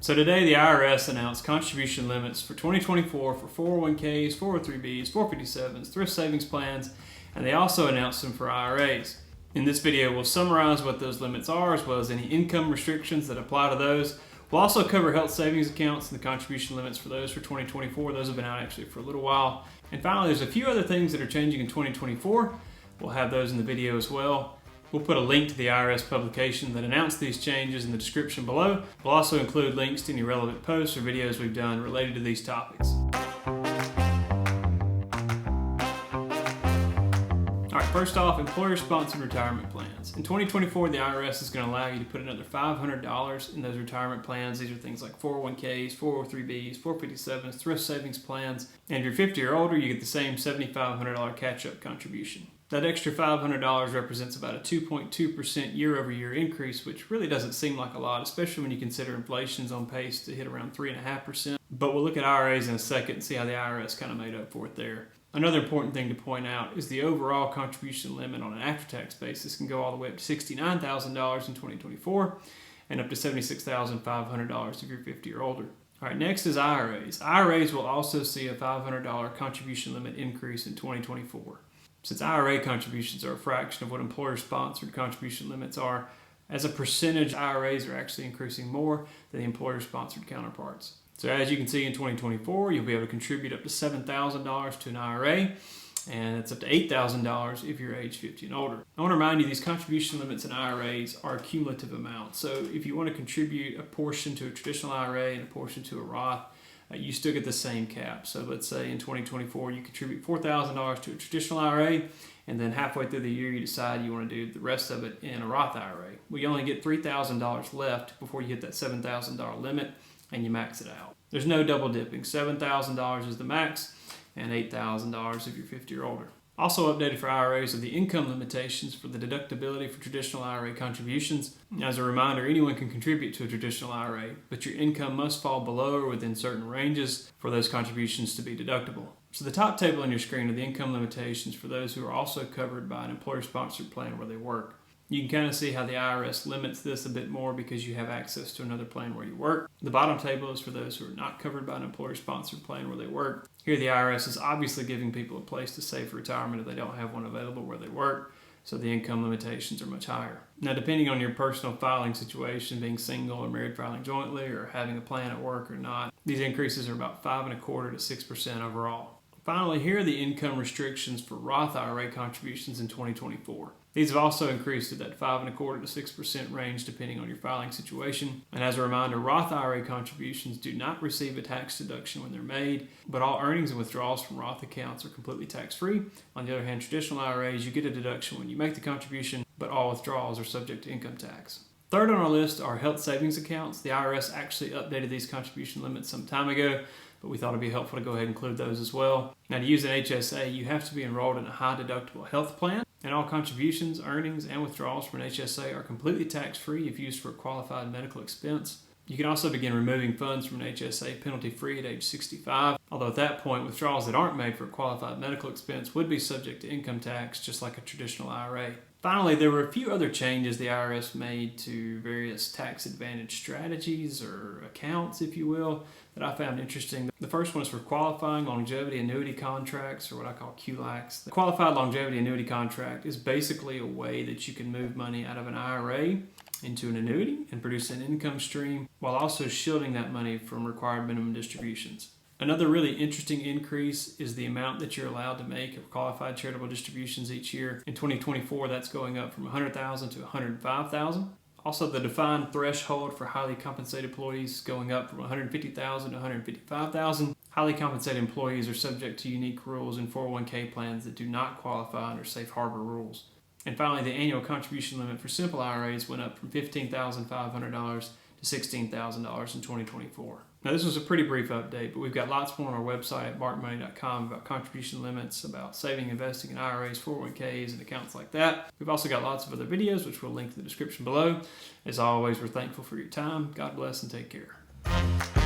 So today the IRS announced contribution limits for 2024 for 401ks, 403bs, 457s, thrift savings plans, and they also announced them for IRAs. In this video we'll summarize what those limits are as well as any income restrictions that apply to those. We'll also cover health savings accounts and the contribution limits for those for 2024. Those have been out actually for a little while. And finally, there's a few other things that are changing in 2024. We'll have those in the video as well. We'll put a link to the IRS publication that announced these changes in the description below. We'll also include links to any relevant posts or videos we've done related to these topics. Alright, first off, employer-sponsored retirement plans. In 2024, the IRS is going to allow you to put another $500 in those retirement plans. These are things like 401ks, 403bs, 457s, thrift savings plans. And if you're 50 or older, you get the same $7,500 catch-up contribution. That extra $500 represents about a 2.2% year-over-year increase, which really doesn't seem like a lot, especially when you consider inflation's on pace to hit around 3.5%. But we'll look at IRAs in a second and see how the IRS kind of made up for it there. Another important thing to point out is the overall contribution limit on an after-tax basis can go all the way up to $69,000 in 2024 and up to $76,500 if you're 50 or older. All right, next is IRAs. IRAs will also see a $500 contribution limit increase in 2024. Since IRA contributions are a fraction of what employer-sponsored contribution limits are, as a percentage, IRAs are actually increasing more than the employer-sponsored counterparts. So as you can see in 2024, you'll be able to contribute up to $7,000 to an IRA, and it's up to $8,000 if you're age 50 and older. I want to remind you these contribution limits in IRAs are cumulative amounts. So if you want to contribute a portion to a traditional IRA and a portion to a Roth, you still get the same cap. So let's say in 2024 you contribute $4,000 to a traditional IRA, and then halfway through the year you decide you want to do the rest of it in a Roth IRA. Well, you only get $3,000 left before you hit that $7,000 limit, and you max it out. There's no double dipping. $7,000 is the max, and $8,000 if you're 50 or older. Also updated for IRAs are the income limitations for the deductibility for traditional IRA contributions. As a reminder, anyone can contribute to a traditional IRA, but your income must fall below or within certain ranges for those contributions to be deductible. So the top table on your screen are the income limitations for those who are also covered by an employer-sponsored plan where they work. You can kind of see how the IRS limits this a bit more because you have access to another plan where you work. The bottom table is for those who are not covered by an employer-sponsored plan where they work. Here the IRS is obviously giving people a place to save for retirement if they don't have one available where they work, so the income limitations are much higher. Now, depending on your personal filing situation, being single or married filing jointly or having a plan at work or not, these increases are about 5.25% to 6% overall. Finally, here are the income restrictions for Roth IRA contributions in 2024. These have also increased to that 5.25% to 6% range depending on your filing situation. And as a reminder, Roth IRA contributions do not receive a tax deduction when they're made, but all earnings and withdrawals from Roth accounts are completely tax-free. On the other hand, traditional IRAs, you get a deduction when you make the contribution, but all withdrawals are subject to income tax. Third on our list are health savings accounts. The IRS actually updated these contribution limits some time ago, but we thought it'd be helpful to go ahead and include those as well. Now, to use an HSA, you have to be enrolled in a high-deductible health plan, and all contributions, earnings, and withdrawals from an HSA are completely tax-free if used for a qualified medical expense. You can also begin removing funds from an HSA penalty-free at age 65, although at that point, withdrawals that aren't made for a qualified medical expense would be subject to income tax, just like a traditional IRA. Finally, there were a few other changes the IRS made to various tax advantage strategies or accounts, if you will, that I found interesting. The first one is for qualifying longevity annuity contracts, or what I call QLACs. The qualified longevity annuity contract is basically a way that you can move money out of an IRA into an annuity and produce an income stream while also shielding that money from required minimum distributions. Another really interesting increase is the amount that you're allowed to make of qualified charitable distributions each year. In 2024, that's going up from $100,000 to $105,000. Also, the defined threshold for highly compensated employees going up from $150,000 to $155,000. Highly compensated employees are subject to unique rules in 401k plans that do not qualify under safe harbor rules. And finally, the annual contribution limit for simple IRAs went up from $15,500 to $16,000 in 2024. Now, this was a pretty brief update, but we've got lots more on our website at markmoney.com about contribution limits, about saving, investing in IRAs, 401ks, and accounts like that. We've also got lots of other videos, which we'll link in the description below. As always, we're thankful for your time. God bless and take care.